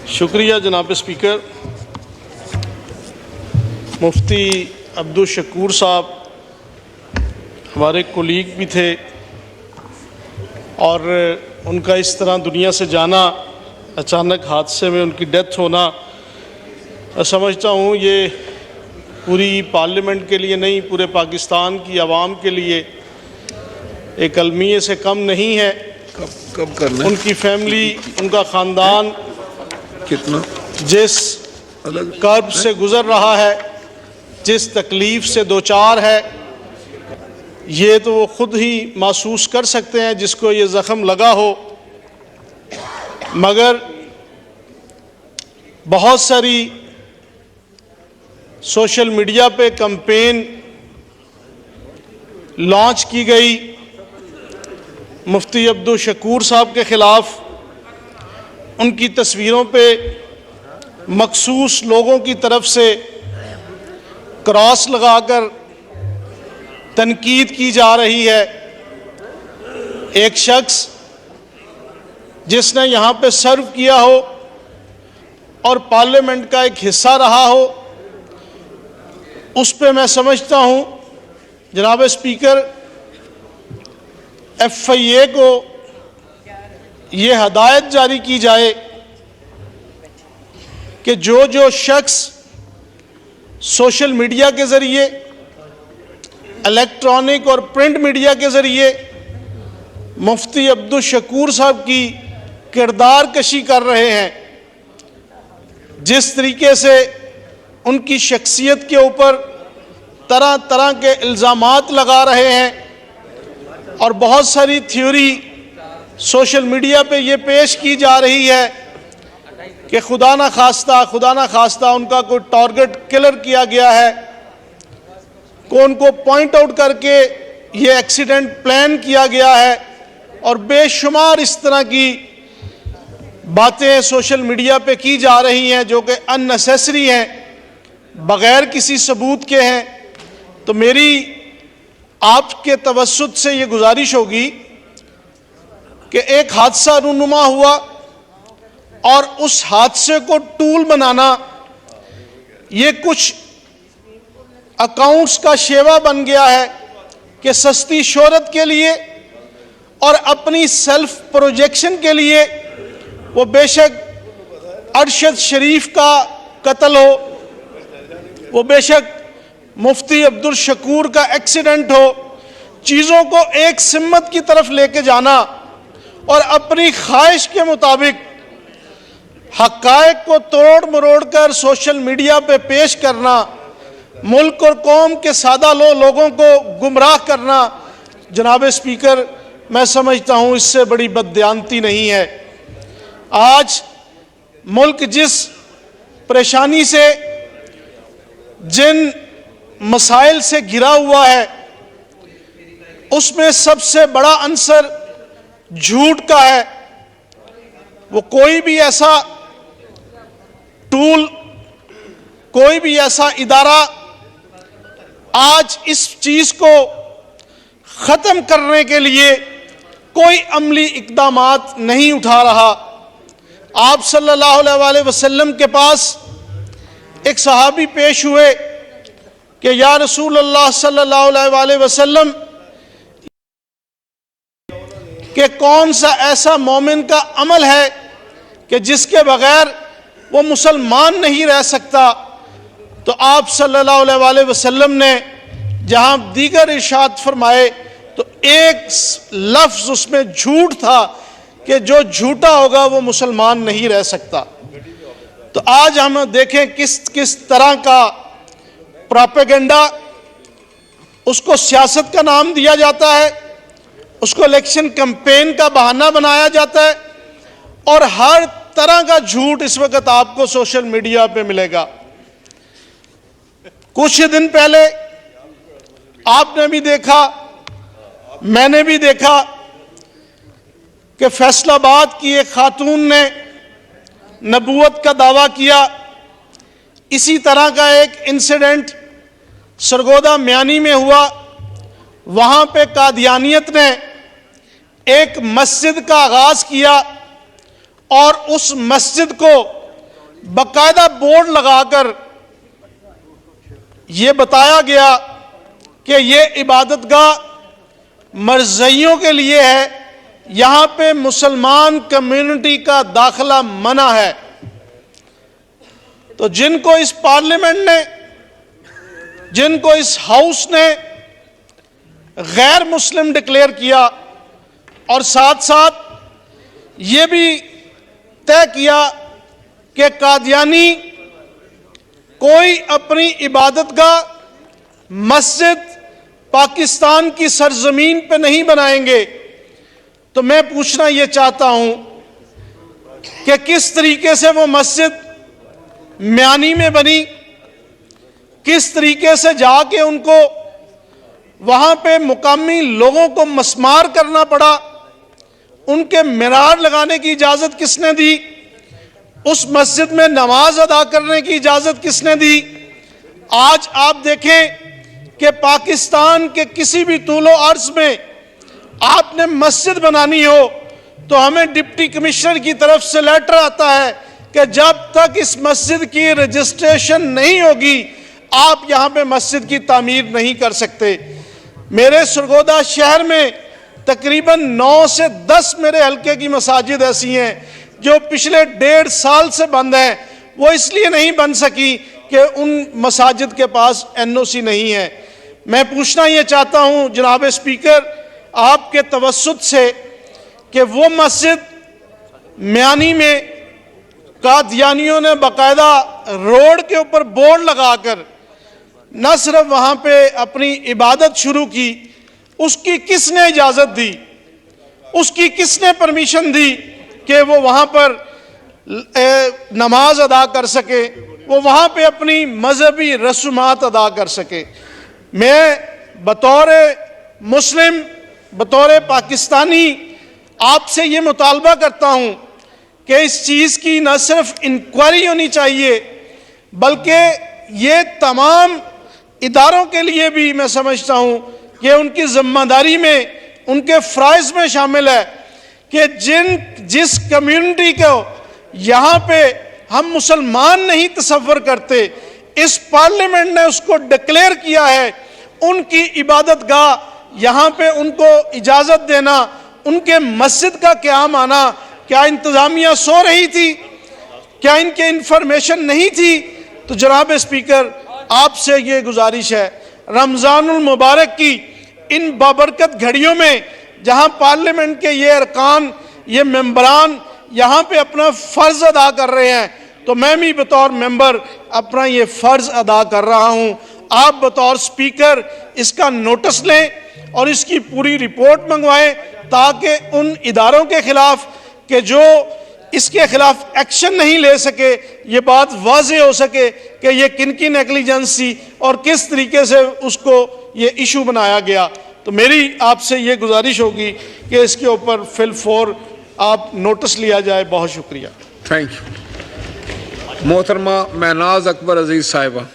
शुक्रिया जनाब स्पीकर। मुफ्ती अब्दुल शकूर साहब हमारे कोलीग भी थे और उनका इस तरह दुनिया से जाना, अचानक हादसे में उनकी डेथ होना, समझता हूँ ये पूरी पार्लियामेंट के लिए नहीं, पूरे पाकिस्तान की आवाम के लिए एक अलमिये से कम नहीं है। कब करना है? उनकी फैमिली, उनका ख़ानदान कितना जिस कर्ब से गुज़र रहा है, जिस तकलीफ़ से दो चार है, ये तो वो ख़ुद ही महसूस कर सकते हैं जिसको ये ज़ख़म लगा हो। मगर बहुत सारी सोशल मीडिया पे कैंपेन लॉन्च की गई मुफ्ती अब्दुल शकूर साहब के ख़िलाफ़। उनकी तस्वीरों पे मखसूस लोगों की तरफ से क्रॉस लगाकर तनकीद की जा रही है। एक शख्स जिसने यहाँ पे सर्व किया हो और पार्लियामेंट का एक हिस्सा रहा हो, उस पे मैं समझता हूँ जनाब स्पीकर, FIA को ये हदायत जारी की जाए कि जो जो शख्स सोशल मीडिया के ज़रिए, इलेक्ट्रॉनिक और प्रिंट मीडिया के ज़रिए मुफ्ती अब्दुल शकूर साहब की किरदार कशी कर रहे हैं, जिस तरीके से उनकी शख्सियत के ऊपर तरह तरह के इल्ज़ामात लगा रहे हैं और बहुत सारी थ्योरी सोशल मीडिया पे ये पेश की जा रही है कि खुदा ना खास्ता उनका कोई टारगेट किलर किया गया है, को उनको पॉइंट आउट करके ये एक्सीडेंट प्लान किया गया है और बेशुमार इस तरह की बातें सोशल मीडिया पे की जा रही हैं जो कि अननेसेसरी हैं, बग़ैर किसी सबूत के हैं। तो मेरी आपके तवस्सुत से ये गुजारिश होगी कि एक हादसा रूनुमा हुआ और उस हादसे को टूल बनाना, ये कुछ अकाउंट्स का शेवा बन गया है कि सस्ती शोहरत के लिए और अपनी सेल्फ प्रोजेक्शन के लिए वो बेशक अरशद शरीफ का कत्ल हो, वो बेशक मुफ्ती अब्दुल शकूर का एक्सीडेंट हो, चीज़ों को एक सिम्मत की तरफ लेके जाना और अपनी ख्वाहिश के मुताबिक हक़ाइक़ को तोड़ मरोड़ कर सोशल मीडिया पे पेश करना, मुल्क और कौम के सादा लोगों को गुमराह करना, जनाब स्पीकर मैं समझता हूँ इससे बड़ी बददियानती नहीं है। आज मुल्क जिस परेशानी से, जिन मसाइल से घिरा हुआ है, उसमें सबसे बड़ा अंसर झूठ का है। वो कोई भी ऐसा टूल, कोई भी ऐसा इदारा आज इस चीज को खत्म करने के लिए कोई अमली इक़दामात नहीं उठा रहा। आप सल्लल्लाहु अलैहि वसल्लम के पास एक सहाबी पेश हुए कि या रसूल अल्लाह सल्लल्लाहु अलैहि वसल्लम, कि कौन सा ऐसा मोमिन का अमल है कि जिसके बगैर वो मुसलमान नहीं रह सकता। तो आप सल्लल्लाहु अलैहि वसल्लम ने जहां दीगर इरशाद फरमाए तो एक लफ्ज़ उसमें झूठ था कि जो झूठा होगा वो मुसलमान नहीं रह सकता। तो आज हम देखें किस किस तरह का प्रोपेगेंडा, उसको सियासत का नाम दिया जाता है, उसको इलेक्शन कैंपेन का बहाना बनाया जाता है और हर तरह का झूठ इस वक्त आपको सोशल मीडिया पे मिलेगा। कुछ दिन पहले आपने भी देखा, मैंने भी देखा कि फैसलाबाद की एक खातून ने नबूवत का दावा किया। इसी तरह का एक इंसिडेंट सरगोदा म्यानी में हुआ। वहाँ पे कादियानियत ने एक मस्जिद का आगाज़ किया और उस मस्जिद को बाकायदा बोर्ड लगाकर ये बताया गया कि ये इबादतगाह मरज़इयों के लिए है, यहां पे मुसलमान कम्युनिटी का दाखिला मना है। तो जिनको इस पार्लियामेंट ने, जिनको इस हाउस ने गैर मुस्लिम डिक्लेयर किया और साथ साथ ये भी तय किया कि कादियानी कोई अपनी इबादतगाह मस्जिद पाकिस्तान की सरजमीन पे नहीं बनाएंगे, तो मैं पूछना ये चाहता हूं कि किस तरीके से वो मस्जिद म्यानी में बनी, किस तरीके से जाके उनको वहां पे मुकामी लोगों को मस्मार करना पड़ा, उनके मीनार लगाने की इजाजत किसने दी, उस मस्जिद में नमाज अदा करने की इजाजत किसने दी। आज आप देखें कि पाकिस्तान के किसी भी तूलो अर्ज में आपने मस्जिद बनानी हो तो हमें डिप्टी कमिश्नर की तरफ से लेटर आता है कि जब तक इस मस्जिद की रजिस्ट्रेशन नहीं होगी आप यहां पे मस्जिद की तामीर नहीं कर सकते। मेरे सरगोदा शहर में तकरीबन 9 से 10 मेरे हल्के की मसाजिद ऐसी हैं जो पिछले 1.5 साल से बंद है। वो इसलिए नहीं बन सकी कि उन मसाजिद के पास NOC नहीं है। मैं पूछना ये चाहता हूं जनाब स्पीकर आपके तवस्सुत से कि वो मस्जिद म्यानी में कादियानियों ने बाकायदा रोड के ऊपर बोर्ड लगाकर न सिर्फ वहां पे अपनी इबादत शुरू की, उसकी किसने इजाजत दी, उसकी किसने परमिशन दी कि वो वहां पर नमाज अदा कर सके, वो वहां पे अपनी मजहबी रसूमात अदा कर सके। मैं बतौर मुस्लिम, बतौर पाकिस्तानी आपसे ये मुतालबा करता हूं कि इस चीज़ की न सिर्फ इंक्वायरी होनी चाहिए बल्कि ये तमाम इदारों के लिए भी मैं समझता हूं कि उनकी जिम्मेदारी में, उनके फ़राइज़ में शामिल है कि जिस कम्युनिटी को यहाँ पे हम मुसलमान नहीं तसव्वुर करते, इस पार्लियामेंट ने उसको डिक्लेयर किया है, उनकी इबादत गाह यहाँ पे उनको इजाज़त देना, उनके मस्जिद का क़याम आना, क्या इंतज़ामिया सो रही थी, क्या इनके इंफॉर्मेशन नहीं थी? तो जनाब स्पीकर आपसे ये गुजारिश है, रमज़ानुल मुबारक की इन बाबरकत घड़ियों में जहाँ पार्लियामेंट के ये अरकान, ये मेंबरान यहाँ पे अपना फ़र्ज़ अदा कर रहे हैं, तो मैं भी बतौर मेंबर अपना ये फ़र्ज़ अदा कर रहा हूँ। आप बतौर स्पीकर इसका नोटिस लें और इसकी पूरी रिपोर्ट मंगवाएं ताकि उन इदारों के ख़िलाफ़ कि जो इसके ख़िलाफ़ एक्शन नहीं ले सके, ये बात वाज़ेह हो सके कि ये किन की नेग्लिजेंस थी और किस तरीके से उसको ये इशू बनाया गया। तो मेरी आपसे ये गुजारिश होगी कि इसके ऊपर फिल-फौर आप नोटिस लिया जाए। बहुत शुक्रिया। Thank you. मोहतरमा महनाज अकबर अजीज़ साहिबा।